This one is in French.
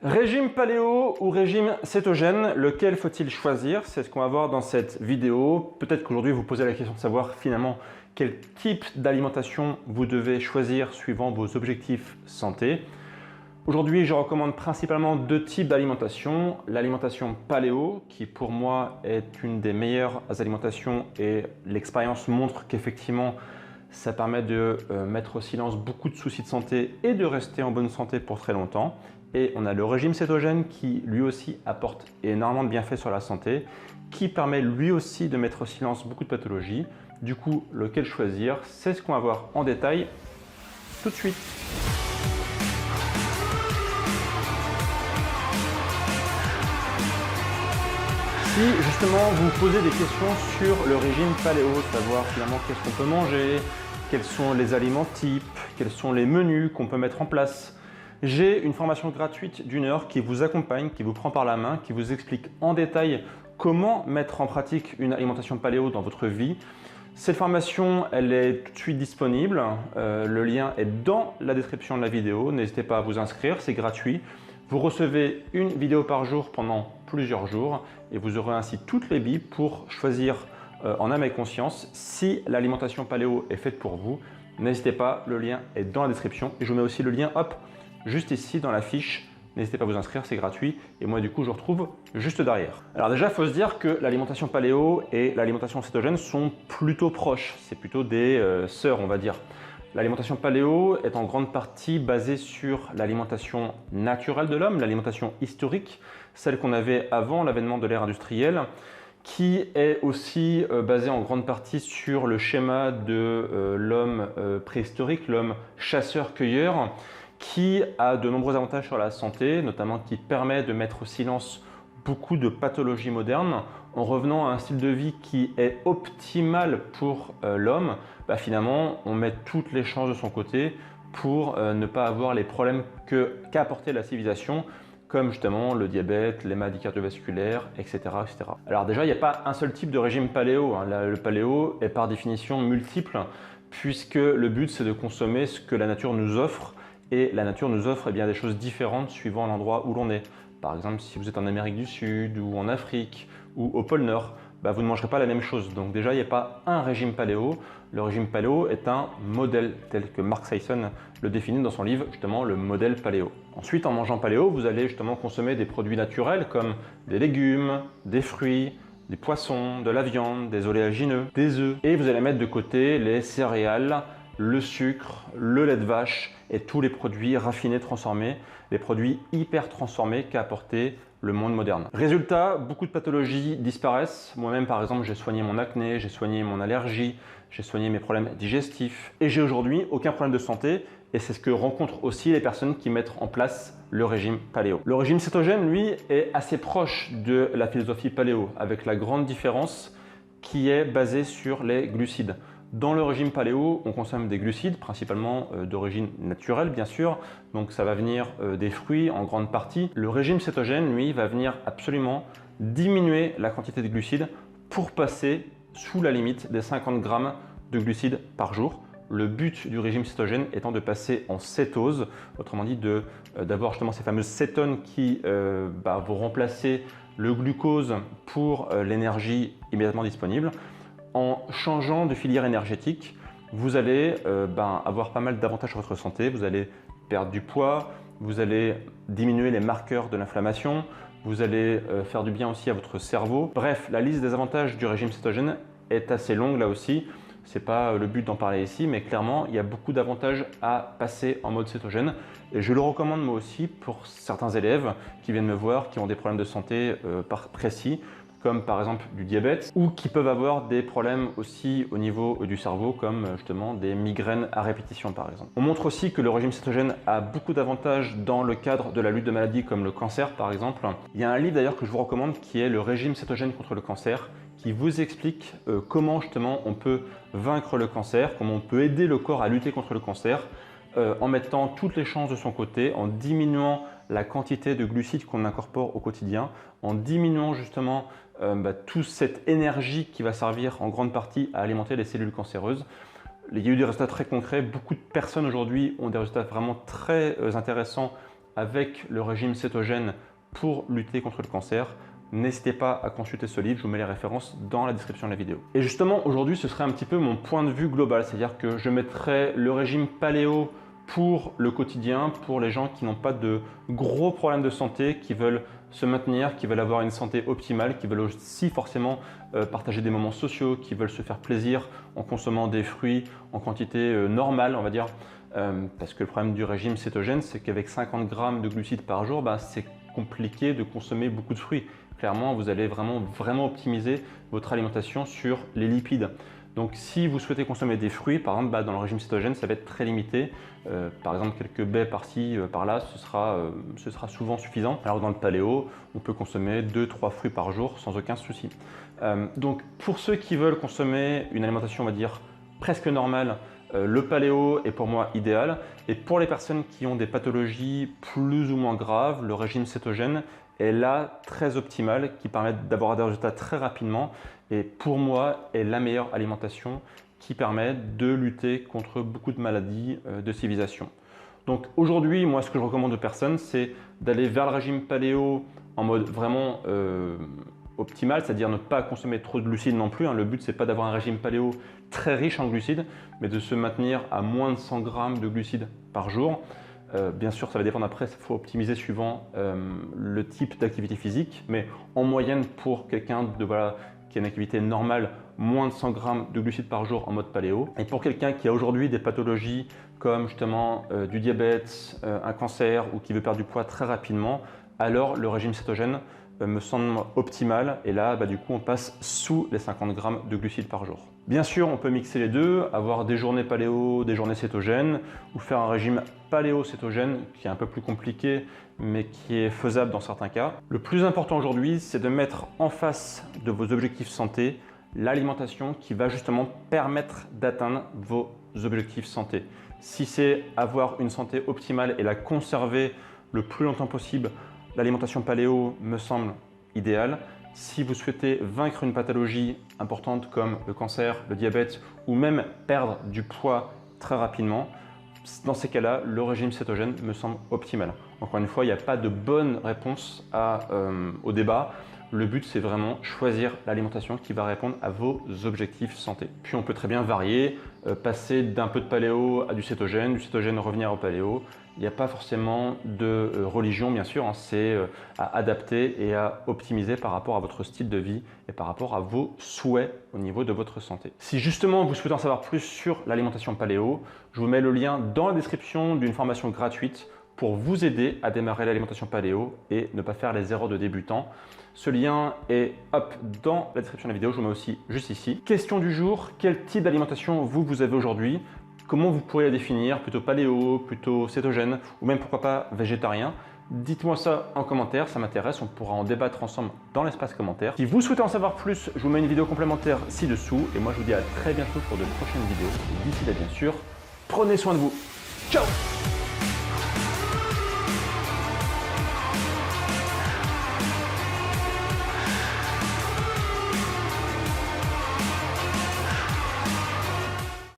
Régime paléo ou régime cétogène, lequel faut-il choisir? C'est ce qu'on va voir dans cette vidéo. Peut-être qu'aujourd'hui vous posez la question de savoir finalement quel type d'alimentation vous devez choisir suivant vos objectifs santé. Aujourd'hui, je recommande principalement deux types d'alimentation. L'alimentation paléo, qui pour moi est une des meilleures alimentations et l'expérience montre qu'effectivement ça permet de mettre au silence beaucoup de soucis de santé et de rester en bonne santé pour très longtemps. Et on a le régime cétogène qui lui aussi apporte énormément de bienfaits sur la santé, qui permet lui aussi de mettre au silence beaucoup de pathologies. Du coup, lequel choisir? C'est ce qu'on va voir en détail tout de suite. Si justement vous vous posez des questions sur le régime paléo, savoir finalement qu'est-ce qu'on peut manger, quels sont les aliments types, quels sont les menus qu'on peut mettre en place, j'ai une formation gratuite d'1 heure qui vous accompagne, qui vous prend par la main, qui vous explique en détail comment mettre en pratique une alimentation paléo dans votre vie. Cette formation, elle est tout de suite disponible. Le lien est dans la description de la vidéo. N'hésitez pas à vous inscrire, c'est gratuit. Vous recevez une vidéo par jour pendant plusieurs jours et vous aurez ainsi toutes les billes pour choisir en âme et conscience si l'alimentation paléo est faite pour vous. N'hésitez pas, le lien est dans la description et je vous mets aussi le lien juste ici dans la fiche. N'hésitez pas à vous inscrire, c'est gratuit et moi du coup je vous retrouve juste derrière. Alors déjà, il faut se dire que l'alimentation paléo et l'alimentation cétogène sont plutôt proches. C'est plutôt des sœurs, on va dire. L'alimentation paléo est en grande partie basée sur l'alimentation naturelle de l'homme, l'alimentation historique, celle qu'on avait avant l'avènement de l'ère industrielle, qui est aussi basée en grande partie sur le schéma de l'homme préhistorique, l'homme chasseur-cueilleur, qui a de nombreux avantages sur la santé, notamment qui permet de mettre au silence beaucoup de pathologies modernes en revenant à un style de vie qui est optimal pour l'homme. Finalement, on met toutes les chances de son côté pour ne pas avoir les problèmes qu'a apporté la civilisation, comme justement le diabète, les maladies cardiovasculaires, etc., etc. Alors déjà, il n'y a pas un seul type de régime paléo. Le paléo est par définition multiple, puisque le but c'est de consommer ce que la nature nous offre. Et la nature nous offre bien des choses différentes suivant l'endroit où l'on est. Par exemple, si vous êtes en Amérique du Sud ou en Afrique ou au pôle Nord, vous ne mangerez pas la même chose. Donc déjà, il n'y a pas un régime paléo. Le régime paléo est un modèle tel que Mark Sisson le définit dans son livre, justement, le modèle paléo. Ensuite, en mangeant paléo, vous allez justement consommer des produits naturels comme des légumes, des fruits, des poissons, de la viande, des oléagineux, des œufs. Et vous allez mettre de côté les céréales, le sucre, le lait de vache et tous les produits raffinés transformés, les produits hyper transformés qu'a apporté le monde moderne. Résultat, beaucoup de pathologies disparaissent. Moi-même, par exemple, j'ai soigné mon acné, j'ai soigné mon allergie, j'ai soigné mes problèmes digestifs et j'ai aujourd'hui aucun problème de santé et c'est ce que rencontrent aussi les personnes qui mettent en place le régime paléo. Le régime cétogène, lui, est assez proche de la philosophie paléo avec la grande différence qui est basée sur les glucides. Dans le régime paléo, on consomme des glucides, principalement d'origine naturelle bien sûr, donc ça va venir des fruits en grande partie. Le régime cétogène, lui, va venir absolument diminuer la quantité de glucides pour passer sous la limite des 50 grammes de glucides par jour. Le but du régime cétogène étant de passer en cétose, autrement dit d'avoir justement ces fameuses cétones qui vont remplacer le glucose pour l'énergie immédiatement disponible. En changeant de filière énergétique, vous allez avoir pas mal d'avantages sur votre santé. Vous allez perdre du poids, vous allez diminuer les marqueurs de l'inflammation, vous allez faire du bien aussi à votre cerveau. Bref, la liste des avantages du régime cétogène est assez longue là aussi. Ce n'est pas le but d'en parler ici, mais clairement, il y a beaucoup d'avantages à passer en mode cétogène. Et je le recommande moi aussi pour certains élèves qui viennent me voir, qui ont des problèmes de santé précis, comme par exemple du diabète, ou qui peuvent avoir des problèmes aussi au niveau du cerveau, comme justement des migraines à répétition par exemple. On montre aussi que le régime cétogène a beaucoup d'avantages dans le cadre de la lutte de maladies comme le cancer par exemple. Il y a un livre d'ailleurs que je vous recommande qui est le régime cétogène contre le cancer, qui vous explique comment justement on peut vaincre le cancer, comment on peut aider le corps à lutter contre le cancer, en mettant toutes les chances de son côté, en diminuant la quantité de glucides qu'on incorpore au quotidien, en diminuant justement toute cette énergie qui va servir en grande partie à alimenter les cellules cancéreuses. Il y a eu des résultats très concrets. Beaucoup de personnes aujourd'hui ont des résultats vraiment très intéressants avec le régime cétogène pour lutter contre le cancer, n'hésitez pas à consulter ce livre, je vous mets les références dans la description de la vidéo. Et justement, aujourd'hui, ce serait un petit peu mon point de vue global, c'est-à-dire que je mettrai le régime paléo pour le quotidien, pour les gens qui n'ont pas de gros problèmes de santé, qui veulent se maintenir, qui veulent avoir une santé optimale, qui veulent aussi forcément partager des moments sociaux, qui veulent se faire plaisir en consommant des fruits en quantité normale, on va dire. Parce que le problème du régime cétogène, c'est qu'avec 50 grammes de glucides par jour, c'est compliqué de consommer beaucoup de fruits. Clairement, vous allez vraiment optimiser votre alimentation sur les lipides. Donc si vous souhaitez consommer des fruits, par exemple dans le régime cétogène, ça va être très limité. Par exemple quelques baies par-ci, par-là, ce sera souvent suffisant. Alors dans le paléo, on peut consommer 2-3 fruits par jour sans aucun souci. Donc pour ceux qui veulent consommer une alimentation, on va dire, presque normale, le paléo est pour moi idéal. Et pour les personnes qui ont des pathologies plus ou moins graves, le régime cétogène est là très optimal, qui permet d'avoir des résultats très rapidement et pour moi est la meilleure alimentation qui permet de lutter contre beaucoup de maladies de civilisation. Donc aujourd'hui, moi ce que je recommande aux personnes, c'est d'aller vers le régime paléo en mode vraiment optimal, c'est-à-dire ne pas consommer trop de glucides non plus. Le but, c'est pas d'avoir un régime paléo très riche en glucides, mais de se maintenir à moins de 100 grammes de glucides par jour. Bien sûr, ça va dépendre après, il faut optimiser suivant le type d'activité physique, mais en moyenne, pour quelqu'un qui a une activité normale, moins de 100 grammes de glucides par jour en mode paléo. Et pour quelqu'un qui a aujourd'hui des pathologies comme justement du diabète, un cancer ou qui veut perdre du poids très rapidement, alors le régime cétogène me semble optimal et là du coup on passe sous les 50 grammes de glucides par jour. Bien sûr on peut mixer les deux, avoir des journées paléo, des journées cétogènes ou faire un régime paléo-cétogène qui est un peu plus compliqué mais qui est faisable dans certains cas. Le plus important aujourd'hui c'est de mettre en face de vos objectifs santé l'alimentation qui va justement permettre d'atteindre vos objectifs santé. Si c'est avoir une santé optimale et la conserver le plus longtemps possible, l'alimentation paléo me semble idéale. Si vous souhaitez vaincre une pathologie importante comme le cancer, le diabète ou même perdre du poids très rapidement, dans ces cas-là, le régime cétogène me semble optimal. Encore une fois, il n'y a pas de bonne réponse au débat. Le but, c'est vraiment choisir l'alimentation qui va répondre à vos objectifs santé. Puis on peut très bien varier, passer d'un peu de paléo à du cétogène revenir au paléo. Il n'y a pas forcément de religion, bien sûr, c'est à adapter et à optimiser par rapport à votre style de vie et par rapport à vos souhaits au niveau de votre santé. Si justement vous souhaitez en savoir plus sur l'alimentation paléo, je vous mets le lien dans la description d'une formation gratuite pour vous aider à démarrer l'alimentation paléo et ne pas faire les erreurs de débutant. Ce lien est dans la description de la vidéo, je vous mets aussi juste ici. Question du jour, quel type d'alimentation vous avez aujourd'hui? Comment vous pourriez la définir? Plutôt paléo, plutôt cétogène ou même pourquoi pas végétarien? Dites-moi ça en commentaire, ça m'intéresse, on pourra en débattre ensemble dans l'espace commentaire. Si vous souhaitez en savoir plus, je vous mets une vidéo complémentaire ci-dessous et moi je vous dis à très bientôt pour de prochaines vidéos. Et d'ici là bien sûr, prenez soin de vous. Ciao!